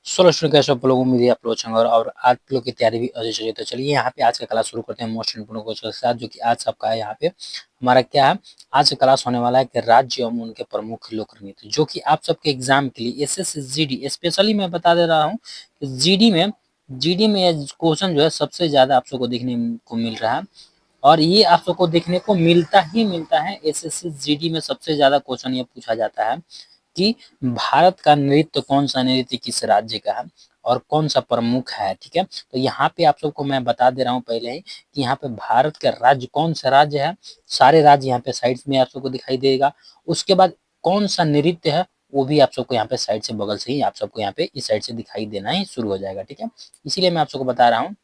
Solo student कैसे आप लोगों उम्मीद है आप लोग अच्छे होंगे और आप लोग की तैयारी भी अच्छी चलिए। तो चलिए यहाँ पे आज का क्लास शुरू करते हैं मोस्ट इम्पोर्टेंट क्वेश्चन के साथ, जो कि आज सबका है। यहाँ पे हमारा क्या है, आज का क्लास होने वाला है कि राज्य एवं उनके प्रमुख लोक नीति, जो कि आप सबके एग्जाम के लिए एसएससी जीडी स्पेशली मैं बता दे रहा हूँ कि जीडी में ये क्वेश्चन जो है सबसे ज्यादा आप सबको देखने को मिल रहा है। और ये आप सबको देखने को मिलता है एसएससी जीडी में सबसे ज्यादा क्वेश्चन ये पूछा जाता है कि भारत का नृत्य कौन सा नृत्य किस राज्य का है और कौन सा प्रमुख है। ठीक है, तो यहाँ पे आप सबको मैं बता दे रहा हूँ पहले ही कि यहाँ पे भारत का राज्य कौन सा राज्य है। सारे राज्य यहाँ पे साइड में आप सबको दिखाई देगा। उसके बाद कौन सा नृत्य है वो भी आप सबको यहाँ पे साइड से, बगल से ही आप सबको यहाँ पे इस साइड से दिखाई देना ही शुरू हो जाएगा। ठीक है, इसीलिए मैं आप सबको बता रहा हूँ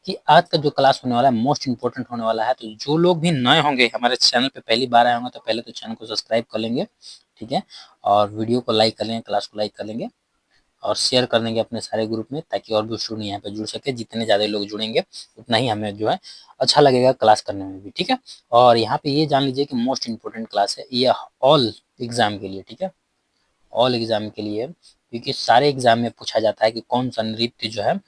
कि आज का जो क्लास होने वाला है मोस्ट इंपॉर्टेंट होने वाला है। तो जो लोग भी नए होंगे हमारे चैनल पे पहली बार आए होंगे तो पहले तो चैनल को सब्सक्राइब कर लेंगे। ठीक है, और वीडियो को लाइक कर लेंगे, क्लास को लाइक कर लेंगे और शेयर कर देंगे अपने सारे ग्रुप में, ताकि और भी स्टूडेंट यहाँ पे जुड़ सके। जितने ज़्यादा लोग जुड़ेंगे उतना ही हमें जो है अच्छा लगेगा क्लास करने में भी। ठीक है, और यहाँ पे ये जान लीजिए कि मोस्ट इंपॉर्टेंट क्लास है ये ऑल एग्जाम के लिए। ठीक है, ऑल एग्जाम के लिए, क्योंकि सारे एग्जाम में पूछा जाता है कि कौन सा नृत्य जो है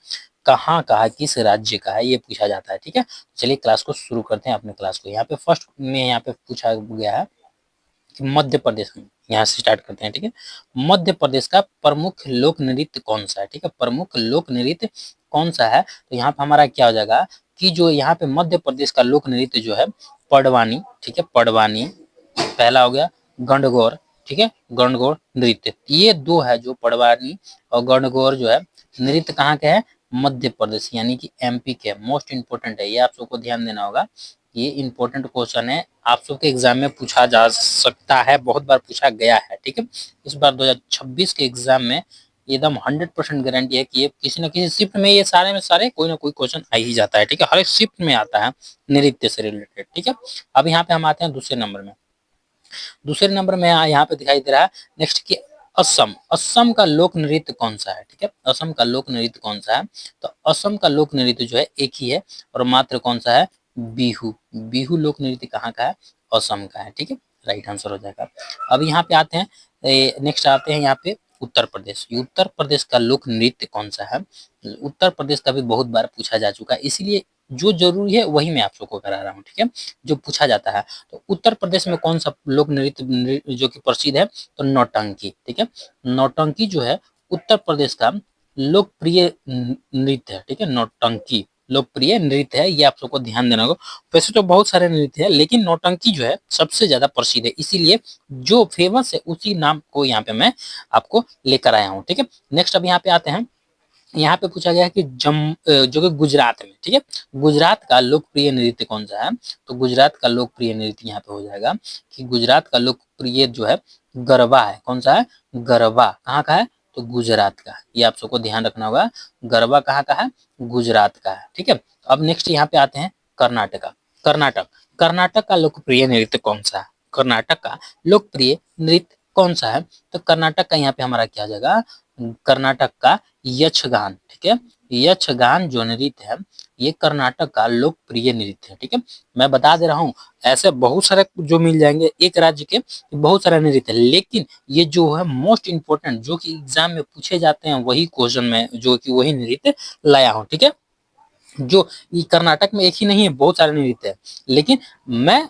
कहाँ का है, किस राज्य का है, ये पूछा जाता है। ठीक है, चलिए क्लास को शुरू करते हैं अपने क्लास को। यहाँ पे फर्स्ट में यहाँ पे पूछा गया है कि मध्य प्रदेश में, यहाँ से स्टार्ट करते हैं। ठीक है, मध्य प्रदेश का प्रमुख लोक नृत्य कौन सा है। ठीक है, प्रमुख लोक नृत्य कौन सा है, तो यहाँ पे हमारा क्या हो जाएगा कि जो यहाँ पे मध्य प्रदेश का लोक नृत्य जो है पडवानी। ठीक है, पडवानी पहला हो गया। गणगौर, ठीक है, गणगौर नृत्य, ये दो है जो पडवानी और गणगौर जो है नृत्य कहाँ के हैं, मध्य प्रदेश यानी कि एमपी के। मोस्ट इंपोर्टेंट है ये, आप सबको ध्यान देना होगा। ये इंपॉर्टेंट क्वेश्चन है, आप सबके एग्जाम में पूछा जा सकता है, बहुत बार पूछा गया है। ठीक है, इस बार 2026 के एग्जाम में एकदम 100% गारंटी है कि ये किसी न किसी शिफ्ट में, ये सारे में सारे कोई ना कोई क्वेश्चन आ ही जाता है। ठीक है, हर एक शिफ्ट में आता है नृत्य से रिलेटेड। ठीक है, अब यहाँ पे हम आते हैं दूसरे नंबर में। दूसरे नंबर में यहाँ पे दिखाई दे रहा है नेक्स्ट की असम। असम का लोक नृत्य कौन सा है। ठीक है, असम का लोक नृत्य कौन सा है, तो असम का लोक नृत्य जो है एक ही है और मात्र कौन सा है, बिहू। बिहू लोक नृत्य कहाँ का है, असम का है। ठीक है, राइट आंसर हो जाएगा। अब यहाँ पे आते हैं, नेक्स्ट आते हैं यहाँ पे उत्तर प्रदेश। उत्तर प्रदेश का लोक नृत्य कौन सा है, उत्तर प्रदेश का भी बहुत बार पूछा जा चुका है, इसीलिए जो जरूरी है वही मैं आप सबको करा रहा हूँ। ठीक है, जो पूछा जाता है, तो उत्तर प्रदेश में कौन सा लोक नृत्य जो कि प्रसिद्ध है, तो नौटंकी। ठीक है, नौटंकी जो है उत्तर प्रदेश का लोकप्रिय नृत्य है। ठीक है, नौटंकी लोकप्रिय नृत्य है, ये आप सबको ध्यान देना होगा। वैसे तो बहुत सारे नृत्य है लेकिन नौटंकी जो है सबसे ज्यादा प्रसिद्ध है, इसीलिए जो फेमस है उसी नाम को यहाँ पे मैं आपको लेकर आया हूँ। ठीक है, नेक्स्ट अब यहाँ पे आते हैं। यहाँ पे पूछा गया है कि जो कि गुजरात में, ठीक है, गुजरात का लोकप्रिय नृत्य कौन सा है, तो गुजरात का लोकप्रिय नृत्य यहाँ पे हो जाएगा कि गुजरात का लोकप्रिय जो है गरबा है। कौन सा है, गरबा कहाँ का है, तो गुजरात का है। ये आप सबको ध्यान रखना होगा, गरबा कहाँ का है, गुजरात का है। ठीक है, अब नेक्स्ट यहाँ पे आते हैं कर्नाटका। कर्नाटक, कर्नाटक का लोकप्रिय नृत्य कौन सा है, कर्नाटक का लोकप्रिय नृत्य कौन सा है, तो कर्नाटक का यहाँ पे हमारा क्या आ जाएगा, कर्नाटक का यक्षगान। ठीक है, यक्षगान जो नृत्य है ये कर्नाटक का लोकप्रिय नृत्य है। ठीक है, मैं बता दे रहा हूँ, ऐसे बहुत सारे जो मिल जाएंगे एक राज्य के, बहुत सारे नृत्य, लेकिन ये जो है मोस्ट इंपोर्टेंट जो कि एग्जाम में पूछे जाते हैं वही क्वेश्चन में जो कि वही नृत्य लाया हूँ। ठीक है, जो ये कर्नाटक में एक ही नहीं है, बहुत सारे नृत्य है, लेकिन मैं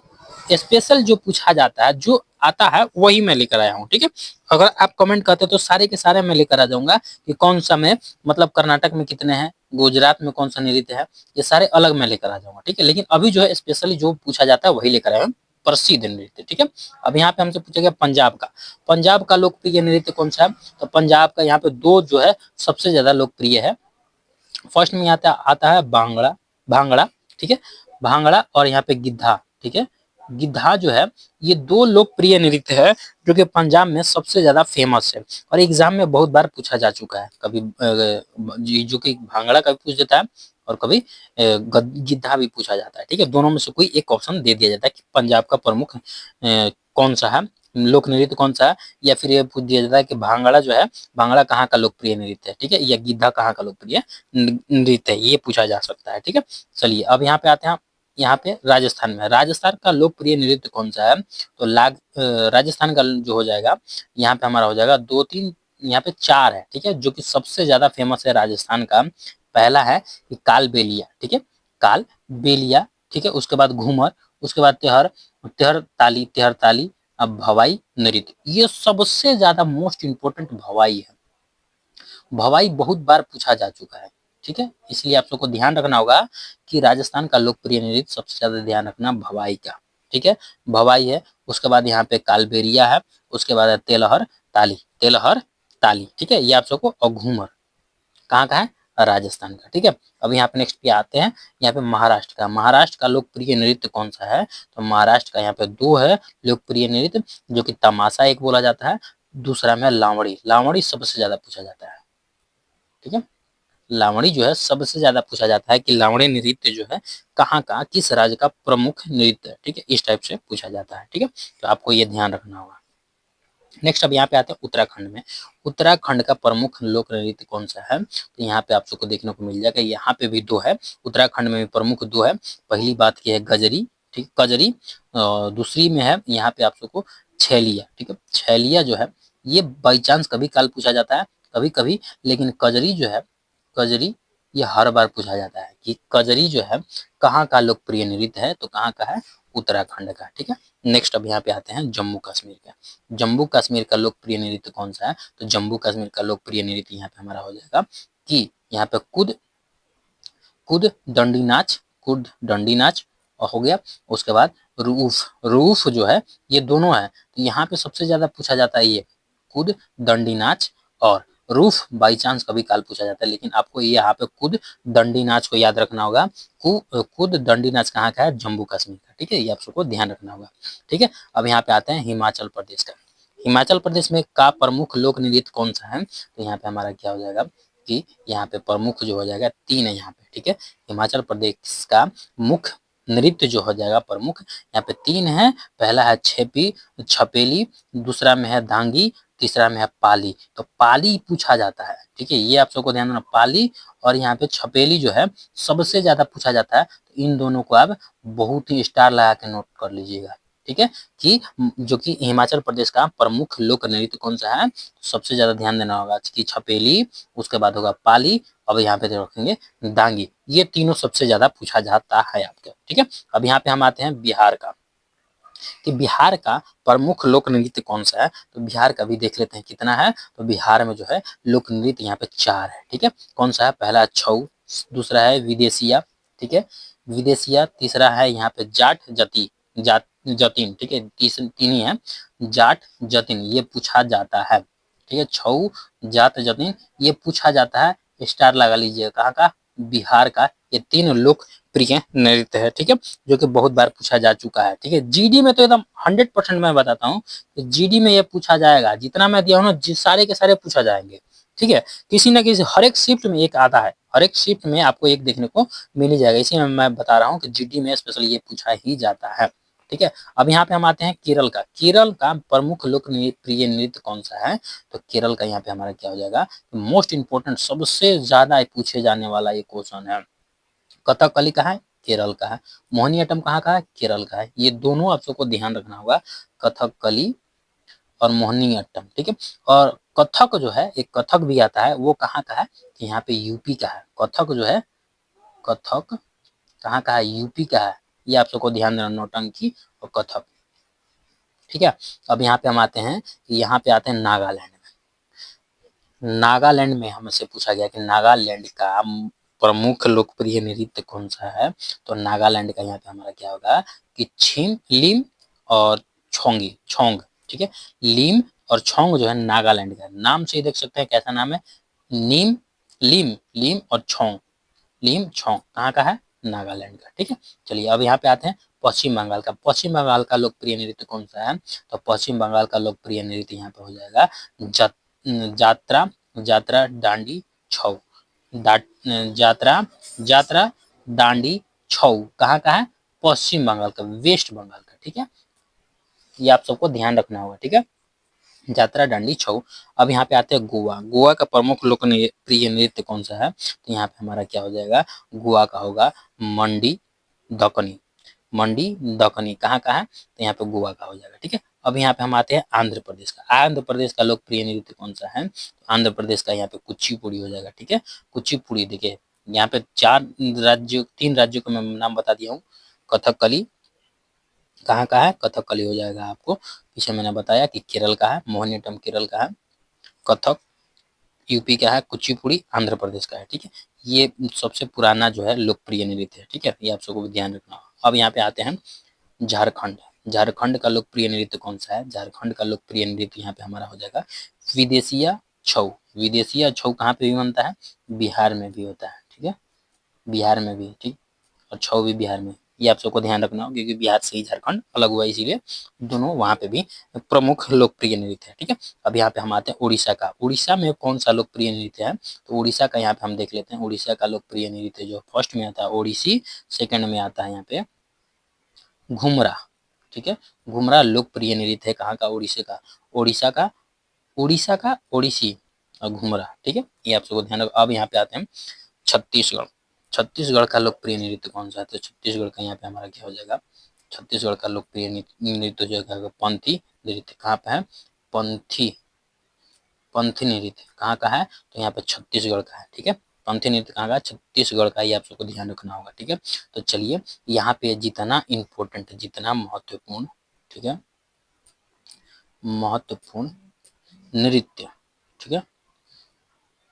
स्पेशल जो पूछा जाता है, जो आता है वही मैं लेकर आया हूँ। ठीक है, अगर आप कमेंट करते तो सारे के सारे मैं लेकर आ जाऊंगा कि कौन सा में, मतलब कर्नाटक में कितने हैं, गुजरात में कौन सा नृत्य है, ये सारे अलग मैं लेकर आ जाऊंगा। ठीक है, लेकिन अभी जो है स्पेशली जो पूछा जाता है वही लेकर आया हूँ, प्रसिद्ध नृत्य। ठीक है, अब यहाँ पे हमसे पूछा गया पंजाब का। पंजाब का लोकप्रिय नृत्य कौन सा है, तो पंजाब का यहाँ पे दो जो है सबसे ज्यादा लोकप्रिय है। फर्स्ट में आता आता है भांगड़ा, भांगड़ा। ठीक है, भांगड़ा और यहाँ पे गिद्धा। ठीक है, गिद्धा जो है ये दो लोकप्रिय नृत्य है जो कि पंजाब में सबसे ज्यादा फेमस है और एग्जाम में बहुत बार पूछा जा चुका है। कभी जो कि भांगड़ा का भी पूछ देता है और कभी गिद्धा भी पूछा जाता है। ठीक है, दोनों में से कोई एक ऑप्शन दे दिया जाता है कि पंजाब का प्रमुख कौन सा है, लोक नृत्य कौन सा है, या फिर ये पूछ दिया जाता है कि भांगड़ा जो है, भांगड़ा कहाँ का लोकप्रिय नृत्य है। ठीक है, या गिद्धा कहाँ का लोकप्रिय नृत्य है, ये पूछा जा सकता है। ठीक है, चलिए अब यहाँ पे आते हैं। यहाँ पे राजस्थान में, राजस्थान का लोकप्रिय नृत्य कौन सा है, तो राजस्थान का जो हो जाएगा यहाँ पे हमारा हो जाएगा दो तीन यहाँ पे 4 है, ठीक है, जो कि सबसे ज्यादा फेमस है राजस्थान का। पहला है कि कालबेलिया, ठीक है, कालबेलिया, ठीक है, उसके बाद घूमर, उसके बाद तेहर, तेहर ताली, अब भवाई नृत्य, ये सबसे ज्यादा मोस्ट इंपोर्टेंट भवाई है। भवाई बहुत बार पूछा जा चुका है, ठीक है, इसलिए आप सबको ध्यान रखना होगा कि राजस्थान का लोकप्रिय नृत्य सबसे ज्यादा ध्यान रखना भवाई का, ठीक है, भवाई है। उसके बाद यहाँ पे कालबेरिया है, उसके बाद है तेलहर ताली, तेलहर ताली, ठीक है, ये आप सबको, और घूमर कहाँ का है, राजस्थान का, ठीक है। अब यहाँ पे नेक्स्ट पे आते हैं, यहाँ पे महाराष्ट्र का। महाराष्ट्र का लोकप्रिय नृत्य कौन सा है, तो महाराष्ट्र का यहाँ पे दो है लोकप्रिय नृत्य, जो कि तमाशा एक बोला जाता है, दूसरा में लावड़ी, लावड़ी सबसे ज्यादा पूछा जाता है, ठीक है। लावणी जो है सबसे ज्यादा पूछा जाता है कि लावणी नृत्य जो है कहाँ का, किस राज्य का प्रमुख नृत्य है, ठीक है, इस टाइप से पूछा जाता है, ठीक है, तो आपको ये ध्यान रखना होगा। नेक्स्ट अब यहाँ पे आते हैं उत्तराखंड में। उत्तराखंड का प्रमुख लोक नृत्य कौन सा है, तो यहाँ पे आप सबको देखने को मिल जाएगा, यहाँ पे भी दो है, उत्तराखंड में भी प्रमुख दो है। पहली बात की है गजरी, ठीक, कजरी, दूसरी में है यहाँ पे आप सबको छैलिया, ठीक है, छैलिया जो है ये बाई चांस कभी काल पूछा जाता है, कभी कभी, लेकिन कजरी जो है, कजरी ये हर बार पूछा जाता है कि कजरी जो है कहाँ का लोकप्रिय नृत्य है, तो कहाँ का है, उत्तराखंड का, ठीक है। नेक्स्ट अब यहाँ पे आते हैं जम्मू कश्मीर का। जम्मू कश्मीर का लोकप्रिय नृत्य कौन सा है, तो जम्मू कश्मीर का लोकप्रिय नृत्य यहाँ पे हमारा हो जाएगा कि यहाँ पे कुद, कुद डंडी नाच, कुद डंडी नाच और हो गया। उसके बाद रूफ, रूफ जो है ये दोनों है, तो यहाँ पे सबसे ज्यादा पूछा जाता है ये कुद डंडी नाच और रूफ बाई चांस कभी काल पूछा जाता है, लेकिन आपको ये यहाँ पे कुद दंडी नाच को याद रखना होगा। कुद दंडी नाच कहाँ का है, जम्मू कश्मीर का, ठीक है, ये आप सबको ध्यान रखना होगा, ठीक है। अब यहाँ पे आते हैं हिमाचल प्रदेश का। हिमाचल प्रदेश में का प्रमुख लोक नृत्य कौन सा है, तो यहाँ पे हमारा क्या हो जाएगा कि यहाँ पे प्रमुख जो हो जाएगा 3 है यहाँ पे, ठीक है। हिमाचल प्रदेश का मुख्य नृत्य जो हो जाएगा प्रमुख, यहाँ पे 3 है। पहला है छेपी, छपेली, दूसरा में है धांगी, तीसरा में है पाली। तो पाली पूछा जाता है, ठीक है, ये आप सबको ध्यान रखना, पाली और यहाँ पे छपेली जो है सबसे ज्यादा पूछा जाता है। तो इन दोनों को आप बहुत ही स्टार लगा के नोट कर लीजिएगा, ठीक है, कि जो कि हिमाचल प्रदेश का प्रमुख लोक नृत्य कौन सा है, सबसे ज्यादा ध्यान देना होगा कि छपेली, उसके बाद होगा पाली, अब यहाँ पे रखेंगे दांगी, ये तीनों सबसे ज्यादा पूछा जाता है आपके, ठीक है। अब यहाँ पे हम आते हैं बिहार का, कि बिहार का प्रमुख लोक नृत्य कौन सा है, तो बिहार का भी देख लेते हैं कितना है। तो बिहार में जो है लोक नृत्य यहाँ पे 4 है, ठीक है। कौन सा है, पहला है छऊ, दूसरा है विदेशिया, ठीक है, विदेशिया, तीसरा है यहाँ पे जाट जती, जाट जतिन, ठीक है, तीन ही है, जाट जतिन, ये पूछा जाता है, ठीक है, छऊ जाट जतिन ये पूछा जाता है। स्टार लगा लीजिए, कहाँ का, बिहार का। ये 3 लोकप्रिय नृत्य है, ठीक है, जो कि बहुत बार पूछा जा चुका है, ठीक है। जीडी में तो एकदम 100% मैं बताता हूँ, जीडी में ये पूछा जाएगा, जितना मैं दिया हूँ ना, सारे के सारे पूछा जाएंगे, ठीक है। किसी ना किसी हर एक शिफ्ट में एक आता है, हर एक शिफ्ट में आपको एक देखने को मिल ही जाएगा, इसी में मैं बता रहा हूँ कि जीडी में स्पेशली ये पूछा ही जाता है, ठीक है। अब यहाँ पे हम आते हैं केरल का। केरल का प्रमुख लोकप्रिय नृत्य कौन सा है, तो केरल का यहाँ पे हमारा क्या हो जाएगा, मोस्ट इंपोर्टेंट सबसे ज्यादा पूछे जाने वाला ये क्वेश्चन है। कथकली कहाँ है, केरल का है। मोहिनीअट्टम कहाँ का है, केरल का है। ये दोनों आप सबको ध्यान रखना होगा, कथकली और मोहिनीअट्टम, ठीक है। और कथक जो है, एक कथक भी आता है, वो कहाँ का है, यहाँ पे यूपी का है। कथक जो है, कथक कहाँ का है, यूपी का है। ये आप सबको ध्यान देना, नौटंकी और कथक, ठीक है। अब यहाँ पे हम आते हैं, यहाँ पे आते हैं नागालैंड में। नागालैंड में हमसे पूछा गया कि नागालैंड का प्रमुख लोकप्रिय नृत्य कौन सा है, तो नागालैंड का यहाँ पे हमारा क्या होगा कि छिम लिम और छोंगी, छोंग, ठीक है। लिम और छोंग जो है नागालैंड का, नाम से ही देख सकते हैं कैसा नाम है, नीम, लिम, लिम और छोंग, लिम छोंग कहाँ का है, नागालैंड का, ठीक है। चलिए अब यहाँ पे आते हैं पश्चिम बंगाल का। पश्चिम बंगाल का लोकप्रिय नृत्य कौन सा है, तो पश्चिम बंगाल का लोकप्रिय नृत्य यहाँ पे हो जाएगा जात्रा, जात्रा डांडी छऊ, जात्रा, जात्रा दांडी छऊ कहाँ का है, पश्चिम बंगाल का, वेस्ट बंगाल का, ठीक है। ये आप सबको ध्यान रखना होगा, ठीक है, यात्रा डांडी छऊ। अब यहाँ पे आते हैं गोवा। गोवा का प्रमुख लोक प्रिय नृत्य कौन सा है, तो यहाँ पे हमारा क्या हो जाएगा, गोवा का होगा मंडी दकनी, मंडी दकनी कहाँ का है, तो यहाँ पे गोवा का हो जाएगा, ठीक है। अब यहाँ पे हम आते हैं आंध्र प्रदेश का। आंध्र प्रदेश का लोकप्रिय नृत्य कौन सा है? आंध्र प्रदेश का यहाँ पे कुचिपुड़ी हो जाएगा। ठीक है, कुचिपुड़ी। देखिए यहाँ पे 3 राज्यों का मैं नाम बता दिया हूँ। कथकली कहाँ का है? कथकली हो जाएगा आपको। पीछे मैंने बताया कि केरल का है, मोहिनीअट्टम केरल का है। कथक यूपी का है, कुचिपुड़ी आंध्र प्रदेश का है। ठीक है, ये सबसे पुराना जो है लोकप्रिय नृत्य है। ठीक है, ये आप सबको ध्यान रखना। अब यहाँ पे आते हैं झारखंड। झारखंड का लोकप्रिय नृत्य कौन सा है? झारखंड का लोकप्रिय नृत्य यहाँ पे हमारा हो जाएगा विदेशिया छऊ। विदेशिया छऊ कहाँ पे भी बनता है? बिहार में भी होता है। ठीक है, बिहार में भी। ठीक, और छऊ भी बिहार में। ये आप सबको ध्यान रखना हो, क्योंकि बिहार से ही झारखंड अलग हुआ, इसीलिए दोनों वहाँ पे भी प्रमुख लोकप्रिय नृत्य है। ठीक है, अब यहाँ पे हम आते हैं उड़ीसा का। उड़ीसा में कौन सा लोकप्रिय नृत्य है? तो उड़ीसा का यहाँ पे हम देख लेते हैं। उड़ीसा का लोकप्रिय नृत्य जो फर्स्ट में आता है ओडिसी, सेकंड में आता है यहाँ पे घुमरा। ठीक है, घुमरा लोकप्रिय नृत्य है कहाँ का? उड़ीसा का। उड़ीसा का, उड़ीसा का ओडिसी और घुमरा। ठीक है, ये आप सबको ध्यान रखो। अब यहाँ पे आते हैं छत्तीसगढ़। छत्तीसगढ़ का लोकप्रिय नृत्य कौन सा है? तो छत्तीसगढ़ का यहाँ पे हमारा क्या हो जाएगा? छत्तीसगढ़ का लोकप्रिय नृत्य जो है पंथी नृत्य। कहाँ पे है? पंथी, पंथी नृत्य कहाँ का है? तो यहाँ पे छत्तीसगढ़ का है। ठीक है, पंथी नृत्य कहाँ का? छत्तीसगढ़ का। ये आप सबको ध्यान रखना होगा। ठीक है, तो चलिए यहाँ पे जितना इम्पोर्टेंट, जितना महत्वपूर्ण, ठीक है, महत्वपूर्ण नृत्य, ठीक है,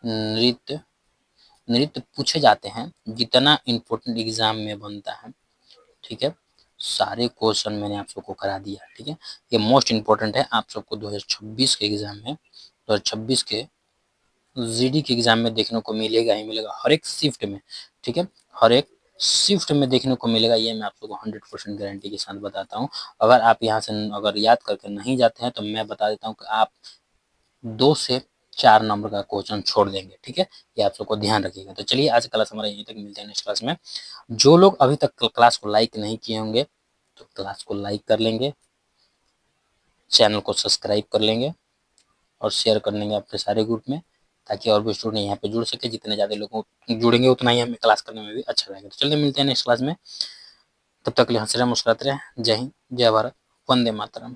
नृत्य नृत्य पूछे जाते हैं, जितना इम्पोर्टेंट एग्जाम में बनता है। ठीक है, सारे क्वेश्चन मैंने आप सबको करा दिया। ठीक है, ये मोस्ट इम्पोर्टेंट है आप सबको 2026 के एग्जाम में, 2026 के जीडी के एग्जाम में देखने को मिलेगा ही मिलेगा, हर एक शिफ्ट में। ठीक है, हर एक शिफ्ट में देखने को मिलेगा, ये मैं आप सबको 100% गारंटी के साथ बताता हूँ। अगर आप यहाँ से अगर याद करके नहीं जाते हैं तो मैं बता देता हूँ कि आप 2 से 4 नंबर का क्वेश्चन छोड़ देंगे। ठीक है, ये आप सबको ध्यान रखिएगा। तो चलिए आज क्लास हमारा यहीं तक, मिलते हैं नेक्स्ट क्लास में। जो लोग अभी तक क्लास को लाइक नहीं किए होंगे तो क्लास को लाइक कर लेंगे, चैनल को सब्सक्राइब कर लेंगे और शेयर कर लेंगे अपने सारे ग्रुप में, ताकि और भी स्टूडेंट यहाँ पे जुड़ सके। जितने ज़्यादा लोग जुड़ेंगे उतना ही हमें क्लास करने में भी अच्छा रहेगा। तो चलिए मिलते हैं नेक्स्ट क्लास में, तब तक के लिए हंस रहे मुस्कुराते रहे। जय हिंद, जय भारत, वंदे मातरम।